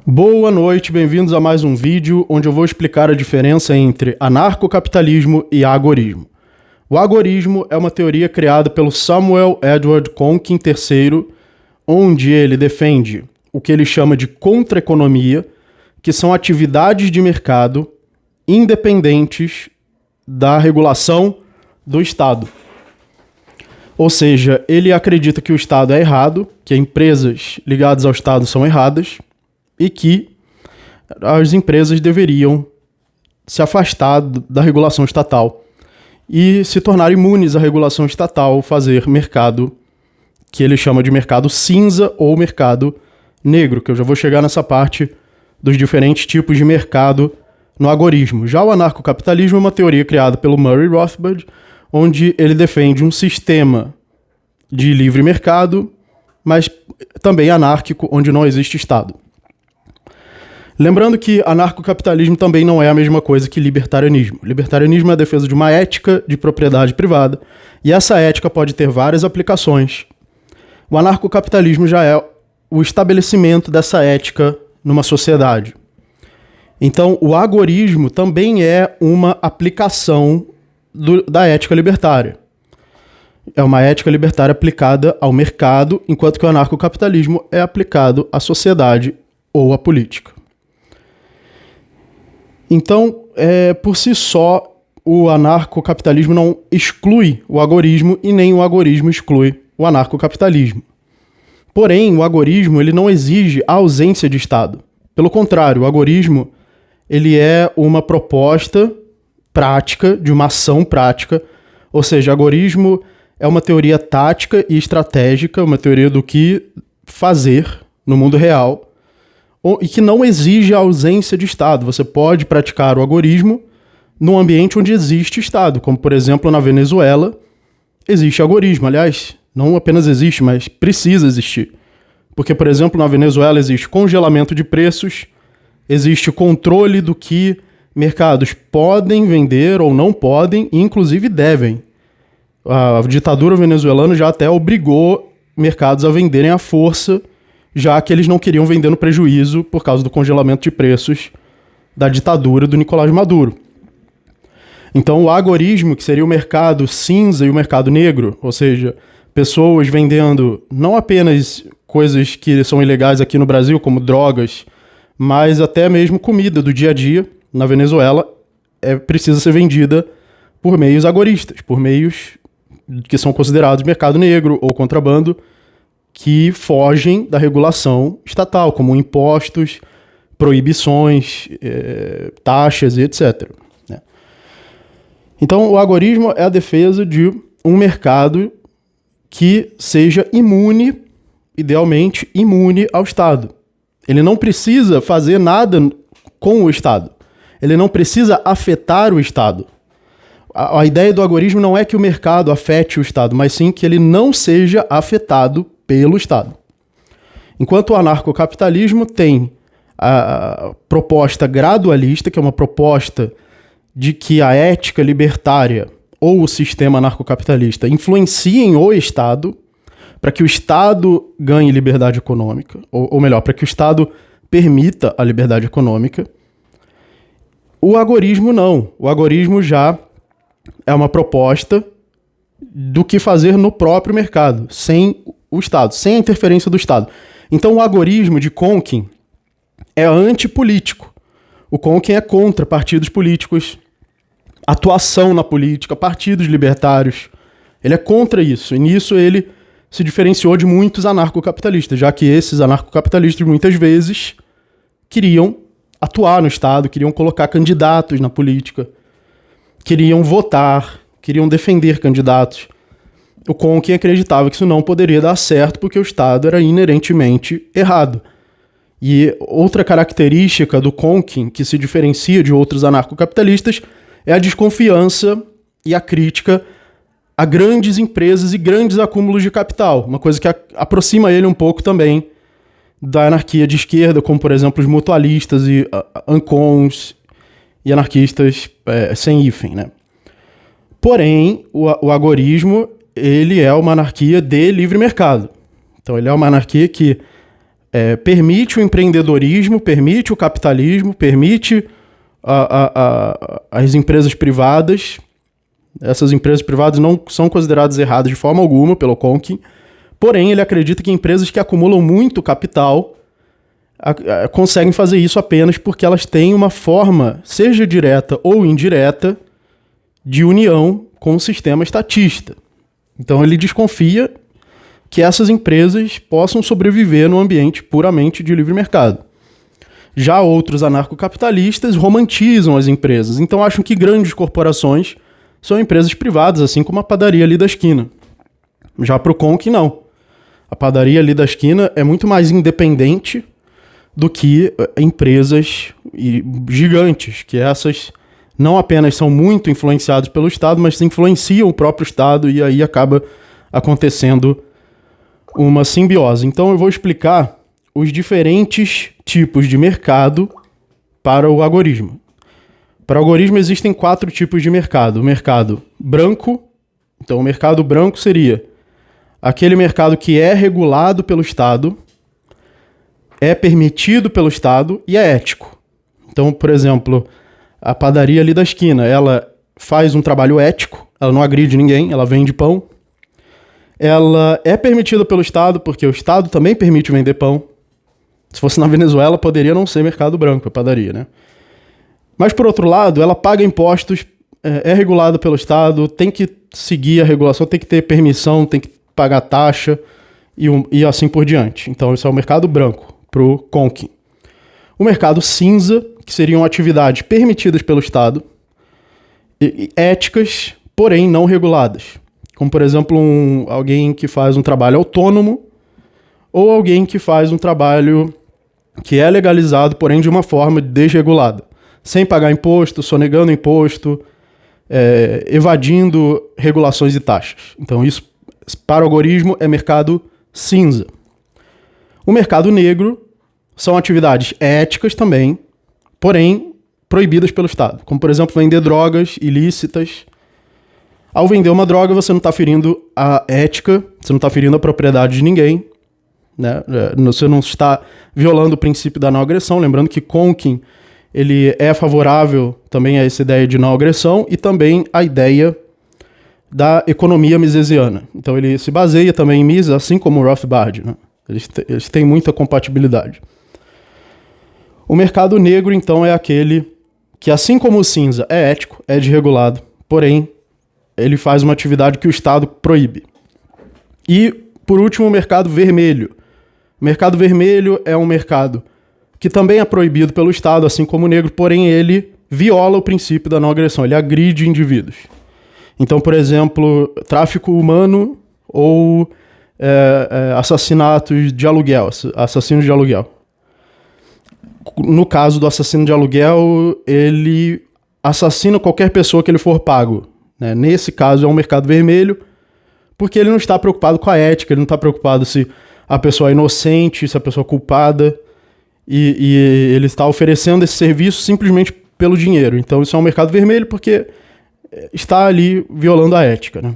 Boa noite, bem-vindos a mais um vídeo onde eu vou explicar a diferença entre anarcocapitalismo e agorismo. O agorismo é uma teoria criada pelo Samuel Edward Konkin III, onde ele defende o que ele chama de contra-economia, que são atividades de mercado independentes da regulação do Estado. Ou seja, ele acredita que o Estado é errado, que empresas ligadas ao Estado são erradas, e que as empresas deveriam se afastar da regulação estatal e se tornar imunes à regulação estatal, fazer mercado que ele chama de mercado cinza ou mercado negro, que eu já vou chegar nessa parte dos diferentes tipos de mercado no agorismo. Já o anarcocapitalismo é uma teoria criada pelo Murray Rothbard, onde ele defende um sistema de livre mercado, mas também anárquico, onde não existe Estado. Lembrando que anarcocapitalismo também não é a mesma coisa que libertarianismo. Libertarianismo é a defesa de uma ética de propriedade privada, e essa ética pode ter várias aplicações. O anarcocapitalismo já é o estabelecimento dessa ética numa sociedade. Então, o agorismo também é uma aplicação da ética libertária. É uma ética libertária aplicada ao mercado, enquanto que o anarcocapitalismo é aplicado à sociedade ou à política. Então, por si só, o anarcocapitalismo não exclui o agorismo e nem o agorismo exclui o anarcocapitalismo. Porém, o agorismo ele não exige a ausência de Estado. Pelo contrário, o agorismo ele é uma proposta prática, de uma ação prática, ou seja, agorismo é uma teoria tática e estratégica, uma teoria do que fazer no mundo real, e que não exige a ausência de Estado. Você pode praticar o agorismo num ambiente onde existe Estado, como, por exemplo, na Venezuela, existe agorismo. Aliás, não apenas existe, mas precisa existir. Porque, por exemplo, na Venezuela existe congelamento de preços, existe controle do que mercados podem vender ou não podem, e inclusive devem. A ditadura venezuelana já até obrigou mercados a venderem à força, já que eles não queriam vender no prejuízo por causa do congelamento de preços da ditadura do Nicolás Maduro. Então o agorismo, que seria o mercado cinza e o mercado negro, ou seja, pessoas vendendo não apenas coisas que são ilegais aqui no Brasil, como drogas, mas até mesmo comida do dia a dia na Venezuela, precisa ser vendida por meios agoristas, por meios que são considerados mercado negro ou contrabando, que fogem da regulação estatal, como impostos, proibições, taxas e etc. Então, o agorismo é a defesa de um mercado que seja imune, idealmente imune ao Estado. Ele não precisa fazer nada com o Estado. Ele não precisa afetar o Estado. A ideia do agorismo não é que o mercado afete o Estado, mas sim que ele não seja afetado pelo Estado. Enquanto o anarcocapitalismo tem a proposta gradualista, que é uma proposta de que a ética libertária ou o sistema anarcocapitalista influenciem o Estado para que o Estado ganhe liberdade econômica, ou melhor, para que o Estado permita a liberdade econômica. O agorismo não. O agorismo já é uma proposta do que fazer no próprio mercado, sem o Estado, sem a interferência do Estado. Então o agorismo de Konkin é antipolítico. O Konkin é contra partidos políticos, atuação na política, partidos libertários. Ele é contra isso, e nisso ele se diferenciou de muitos anarcocapitalistas, já que esses anarcocapitalistas muitas vezes queriam atuar no Estado, queriam colocar candidatos na política, queriam votar, queriam defender candidatos. O Konkin acreditava que isso não poderia dar certo porque o Estado era inerentemente errado. E outra característica do Konkin, que se diferencia de outros anarcocapitalistas, é a desconfiança e a crítica a grandes empresas e grandes acúmulos de capital. Uma coisa que aproxima ele um pouco também da anarquia de esquerda, como, por exemplo, os mutualistas e ancons e anarquistas sem hífen, né? Porém, o agorismo ele é uma anarquia de livre mercado. Então ele é uma anarquia que permite o empreendedorismo, permite o capitalismo, permite as empresas privadas. Essas empresas privadas não são consideradas erradas de forma alguma pelo Konkin, porém ele acredita que empresas que acumulam muito capital conseguem fazer isso apenas porque elas têm uma forma, seja direta ou indireta, de união com o sistema estatista. Então ele desconfia que essas empresas possam sobreviver num ambiente puramente de livre mercado. Já outros anarcocapitalistas romantizam as empresas, então acham que grandes corporações são empresas privadas, assim como a padaria ali da esquina. Já para o Konkin, não. A padaria ali da esquina é muito mais independente do que empresas gigantes, que essas não apenas são muito influenciadas pelo Estado, mas influenciam o próprio Estado e aí acaba acontecendo uma simbiose. Então eu vou explicar os diferentes tipos de mercado para o agorismo. Para o agorismo existem 4 tipos de mercado. O mercado branco, então o mercado branco seria aquele mercado que é regulado pelo Estado, é permitido pelo Estado e é ético. Então, por exemplo, a padaria ali da esquina, ela faz um trabalho ético, ela não agride ninguém, ela vende pão. Ela é permitida pelo Estado, porque o Estado também permite vender pão. Se fosse na Venezuela, poderia não ser mercado branco, a padaria, né? Mas, por outro lado, ela paga impostos, é regulada pelo Estado, tem que seguir a regulação, tem que ter permissão, tem que pagar taxa e assim por diante. Então, esse é o mercado branco, para o Konkin. O mercado cinza, que seriam atividades permitidas pelo Estado, éticas, porém não reguladas. Como, por exemplo, alguém que faz um trabalho autônomo ou alguém que faz um trabalho que é legalizado, porém de uma forma desregulada. Sem pagar imposto, sonegando imposto, evadindo regulações e taxas. Então isso, para o agorismo, é mercado cinza. O mercado negro são atividades éticas também, porém proibidas pelo Estado. Como, por exemplo, vender drogas ilícitas. Ao vender uma droga, você não está ferindo a ética, você não está ferindo a propriedade de ninguém, né? Você não está violando o princípio da não agressão. Lembrando que Konkin ele é favorável também a essa ideia de não agressão e também a ideia da economia misesiana. Então ele se baseia também em Mises, assim como o Rothbard, né? Eles têm muita compatibilidade. O mercado negro, então, é aquele que, assim como o cinza, é ético, é desregulado, porém ele faz uma atividade que o Estado proíbe. E, por último, o mercado vermelho. O mercado vermelho é um mercado que também é proibido pelo Estado, assim como o negro, porém ele viola o princípio da não agressão, ele agride indivíduos. Então, por exemplo, tráfico humano ou assassinatos de aluguel, assassinos de aluguel. No caso do assassino de aluguel, ele assassina qualquer pessoa que ele for pago. Nesse caso é um mercado vermelho, porque ele não está preocupado com a ética, ele não está preocupado se a pessoa é inocente, se a pessoa é culpada, e ele está oferecendo esse serviço simplesmente pelo dinheiro. Então isso é um mercado vermelho porque está ali violando a ética, né?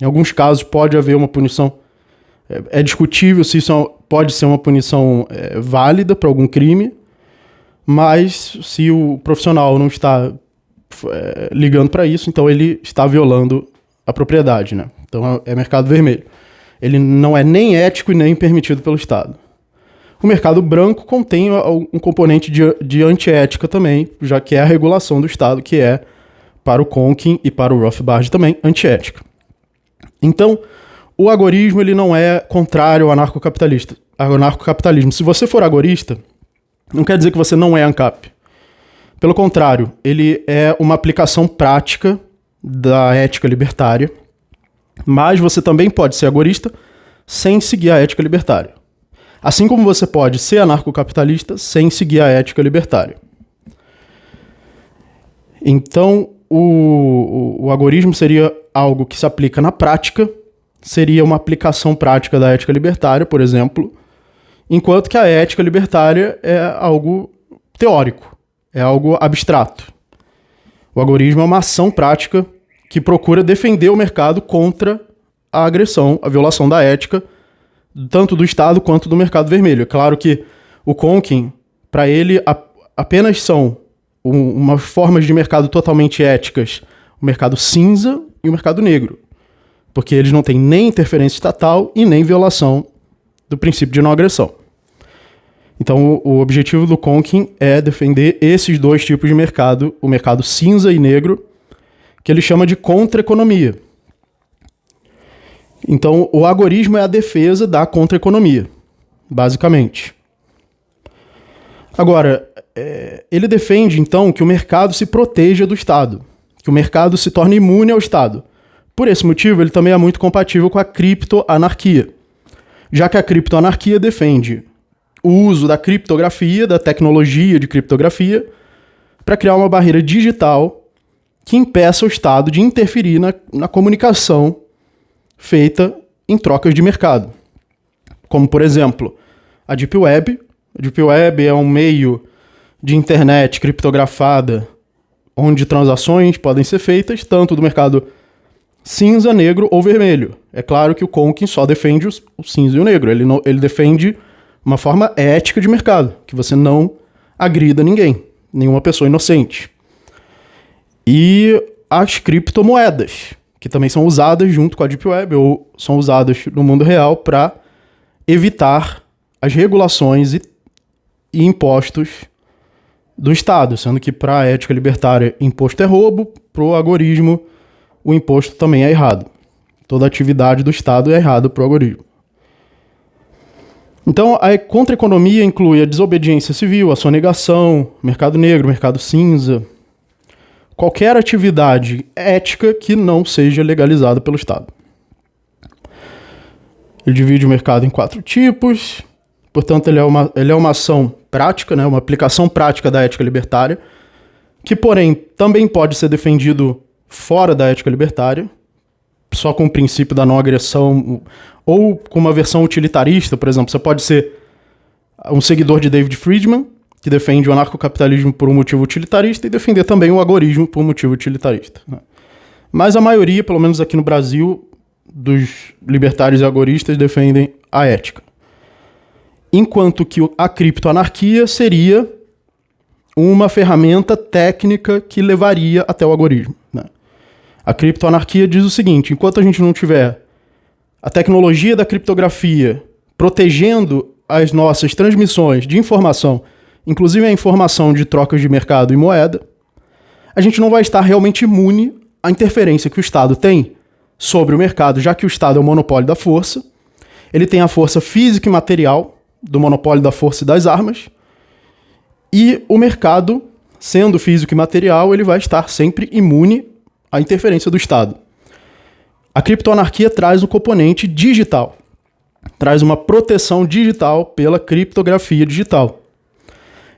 Em alguns casos pode haver uma punição, é discutível se isso pode ser uma punição válida para algum crime, mas se o profissional não está ligando para isso, então ele está violando a propriedade, né? Então é mercado vermelho. Ele não é nem ético e nem permitido pelo Estado. O mercado branco contém um componente de antiética também, já que é a regulação do Estado, que é, para o Konkin e para o Rothbard também, antiética. Então, o agorismo ele não é contrário ao anarcocapitalismo. Se você for agorista, não quer dizer que você não é ANCAP. Pelo contrário, ele é uma aplicação prática da ética libertária, mas você também pode ser agorista sem seguir a ética libertária. Assim como você pode ser anarcocapitalista sem seguir a ética libertária. Então, o agorismo seria algo que se aplica na prática, seria uma aplicação prática da ética libertária, por exemplo, enquanto que a ética libertária é algo teórico, é algo abstrato. O agorismo é uma ação prática que procura defender o mercado contra a agressão, a violação da ética tanto do Estado quanto do mercado vermelho. É claro que o Konkin, para ele, apenas são umas formas de mercado totalmente éticas, o mercado cinza e o mercado negro, porque eles não têm nem interferência estatal e nem violação do princípio de não agressão. Então, o objetivo do Konkin é defender esses dois tipos de mercado, o mercado cinza e negro, que ele chama de contra-economia. Então, o agorismo é a defesa da contra-economia, basicamente. Agora, ele defende, então, que o mercado se proteja do Estado, que o mercado se torne imune ao Estado. Por esse motivo, ele também é muito compatível com a criptoanarquia, já que a criptoanarquia defende o uso da criptografia, da tecnologia de criptografia, para criar uma barreira digital que impeça o Estado de interferir na comunicação feita em trocas de mercado. Como, por exemplo, a Deep Web. A Deep Web é um meio de internet criptografada onde transações podem ser feitas tanto do mercado cinza, negro ou vermelho. É claro que o Konkin só defende o cinza e o negro. Ele defende uma forma ética de mercado, que você não agrida ninguém, nenhuma pessoa inocente. E as criptomoedas, que também são usadas junto com a Deep Web, ou são usadas no mundo real para evitar as regulações e impostos do Estado, sendo que para a ética libertária imposto é roubo, para o agorismo o imposto também é errado. Toda atividade do Estado é errada para o agorismo. Então, a contra-economia inclui a desobediência civil, a sonegação, mercado negro, mercado cinza, qualquer atividade ética que não seja legalizada pelo Estado. Ele divide o mercado em 4 tipos, portanto, ele é uma ação prática, né, uma aplicação prática da ética libertária, que, porém, também pode ser defendido fora da ética libertária, só com o princípio da não agressão, ou com uma versão utilitarista, por exemplo. Você pode ser um seguidor de David Friedman, que defende o anarcocapitalismo por um motivo utilitarista, e defender também o agorismo por um motivo utilitarista, né? Mas a maioria, pelo menos aqui no Brasil, dos libertários e agoristas defendem a ética. Enquanto que a criptoanarquia seria uma ferramenta técnica que levaria até o agorismo, né? A criptoanarquia diz o seguinte: enquanto a gente não tiver a tecnologia da criptografia protegendo as nossas transmissões de informação, inclusive a informação de trocas de mercado e moeda, a gente não vai estar realmente imune à interferência que o Estado tem sobre o mercado, já que o Estado é o monopólio da força, ele tem a força física e material do monopólio da força e das armas, e o mercado, sendo físico e material, ele vai estar sempre imune à interferência do Estado. A criptoanarquia traz um componente digital, traz uma proteção digital pela criptografia digital.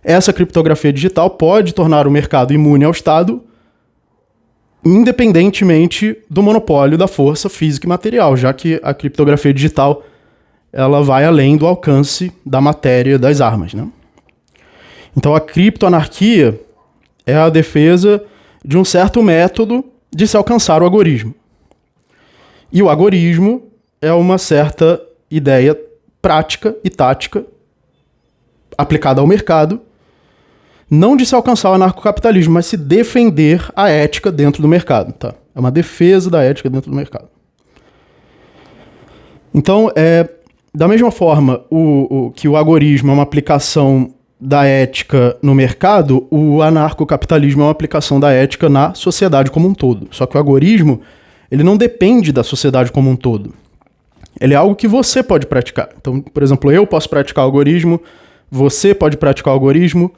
Essa criptografia digital pode tornar o mercado imune ao Estado, independentemente do monopólio da força física e material, já que a criptografia digital ela vai além do alcance da matéria das armas, né? Então a criptoanarquia é a defesa de um certo método de se alcançar o agorismo. E o agorismo é uma certa ideia prática e tática aplicada ao mercado, não de se alcançar o anarcocapitalismo, mas se defender a ética dentro do mercado, tá? É uma defesa da ética dentro do mercado. Então, da mesma forma que o agorismo é uma aplicação da ética no mercado, o anarcocapitalismo é uma aplicação da ética na sociedade como um todo. Só que o agorismo, ele não depende da sociedade como um todo. Ele é algo que você pode praticar. Então, por exemplo, eu posso praticar o agorismo, você pode praticar o agorismo,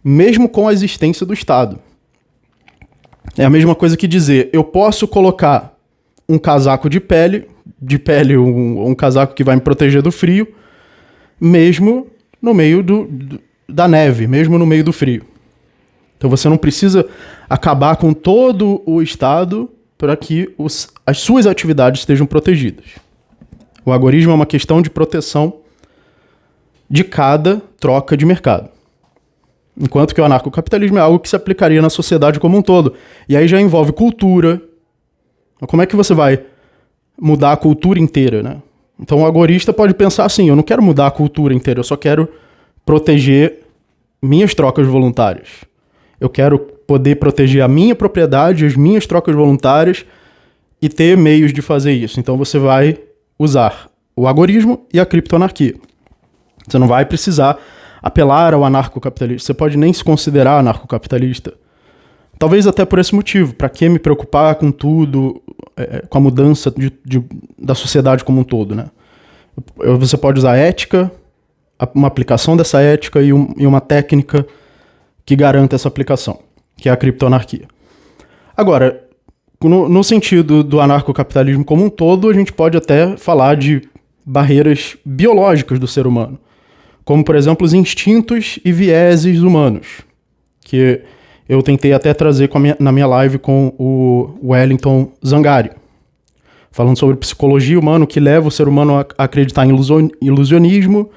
mesmo com a existência do Estado. É a mesma coisa que dizer, eu posso colocar um casaco de pele um casaco que vai me proteger do frio, mesmo no meio da neve, mesmo no meio do frio. Então você não precisa acabar com todo o Estado para que as suas atividades estejam protegidas. O agorismo é uma questão de proteção de cada troca de mercado. Enquanto que o anarcocapitalismo é algo que se aplicaria na sociedade como um todo. E aí já envolve cultura. Como é que você vai mudar a cultura inteira, né? Então o agorista pode pensar assim, eu não quero mudar a cultura inteira, eu só quero proteger minhas trocas voluntárias. Eu quero poder proteger a minha propriedade, as minhas trocas voluntárias e ter meios de fazer isso. Então você vai usar o agorismo e a criptoanarquia. Você não vai precisar apelar ao anarcocapitalista. Você pode nem se considerar anarcocapitalista. Talvez até por esse motivo. Para que me preocupar com tudo, com a mudança da sociedade como um todo, né? Você pode usar ética, uma aplicação dessa ética e uma técnica que garanta essa aplicação, que é a criptoanarquia. Agora, no sentido do anarcocapitalismo como um todo, a gente pode até falar de barreiras biológicas do ser humano, como, por exemplo, os instintos e vieses humanos, que eu tentei até trazer na minha live com o Wellington Zangari, falando sobre psicologia humana, que leva o ser humano a acreditar em ilusionismo,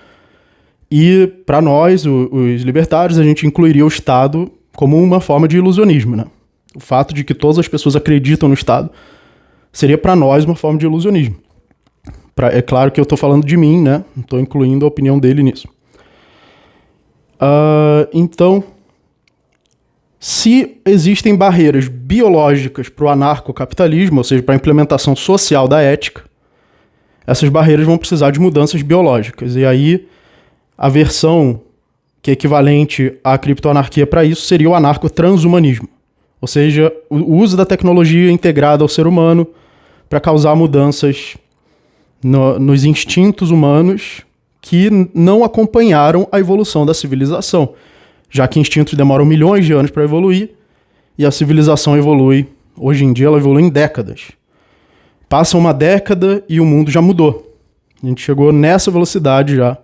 e para nós, os libertários, a gente incluiria o Estado como uma forma de ilusionismo, né? O fato de que todas as pessoas acreditam no Estado seria para nós uma forma de ilusionismo. É claro que eu estou falando de mim, né? Não estou incluindo a opinião dele nisso. Então, se existem barreiras biológicas para o anarcocapitalismo, ou seja, para a implementação social da ética, essas barreiras vão precisar de mudanças biológicas. E aí, a versão que é equivalente à criptoanarquia para isso seria o anarco-transhumanismo. Ou seja, o uso da tecnologia integrada ao ser humano para causar mudanças nos instintos humanos que não acompanharam a evolução da civilização, já que instintos demoram milhões de anos para evoluir e a civilização evolui, hoje em dia ela evolui em décadas. Passa uma década e o mundo já mudou. A gente chegou nessa velocidade já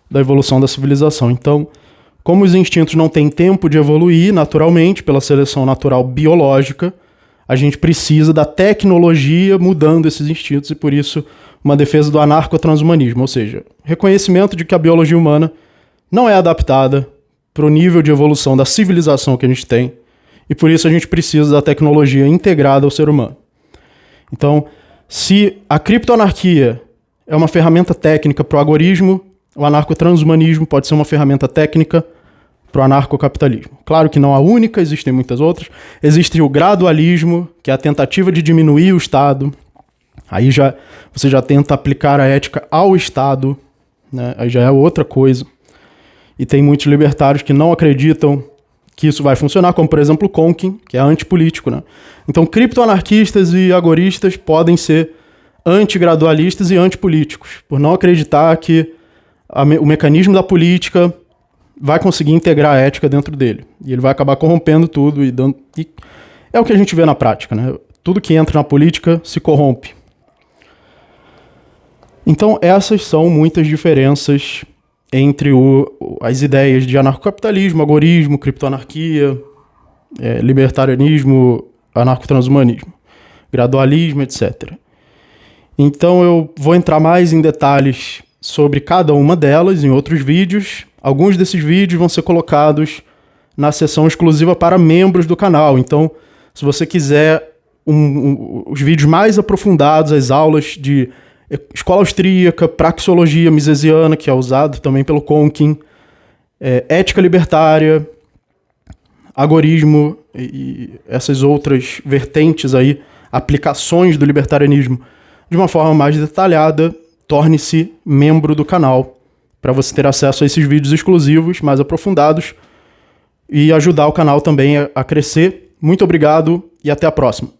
da evolução da civilização. Então, como os instintos não têm tempo de evoluir naturalmente, pela seleção natural biológica, a gente precisa da tecnologia mudando esses instintos e, por isso, uma defesa do anarco-transhumanismo, ou seja, reconhecimento de que a biologia humana não é adaptada para o nível de evolução da civilização que a gente tem e, por isso, a gente precisa da tecnologia integrada ao ser humano. Então, se a criptoanarquia é uma ferramenta técnica para o agorismo, o anarco-transhumanismo pode ser uma ferramenta técnica para o anarcocapitalismo. Claro que não a única, existem muitas outras. Existe o gradualismo, que é a tentativa de diminuir o Estado. Aí você já tenta aplicar a ética ao Estado, né? Aí já é outra coisa. E tem muitos libertários que não acreditam que isso vai funcionar, como, por exemplo, o Conkin, que é antipolítico, né? Então, criptoanarquistas e agoristas podem ser antigradualistas e antipolíticos, por não acreditar que o mecanismo da política vai conseguir integrar a ética dentro dele. E ele vai acabar corrompendo tudo e é o que a gente vê na prática, né? Tudo que entra na política se corrompe. Então, essas são muitas diferenças entre as ideias de anarcocapitalismo, agorismo, criptoanarquia, libertarianismo, anarcotranshumanismo, gradualismo, etc. Então, eu vou entrar mais em detalhes sobre cada uma delas em outros vídeos. Alguns desses vídeos vão ser colocados na seção exclusiva para membros do canal. Então, se você quiser os vídeos mais aprofundados, as aulas de escola austríaca, praxeologia misesiana, que é usado também pelo Conkin, ética libertária, agorismo e essas outras vertentes aí, aplicações do libertarianismo, de uma forma mais detalhada, torne-se membro do canal para você ter acesso a esses vídeos exclusivos, mais aprofundados e ajudar o canal também a crescer. Muito obrigado e até a próxima.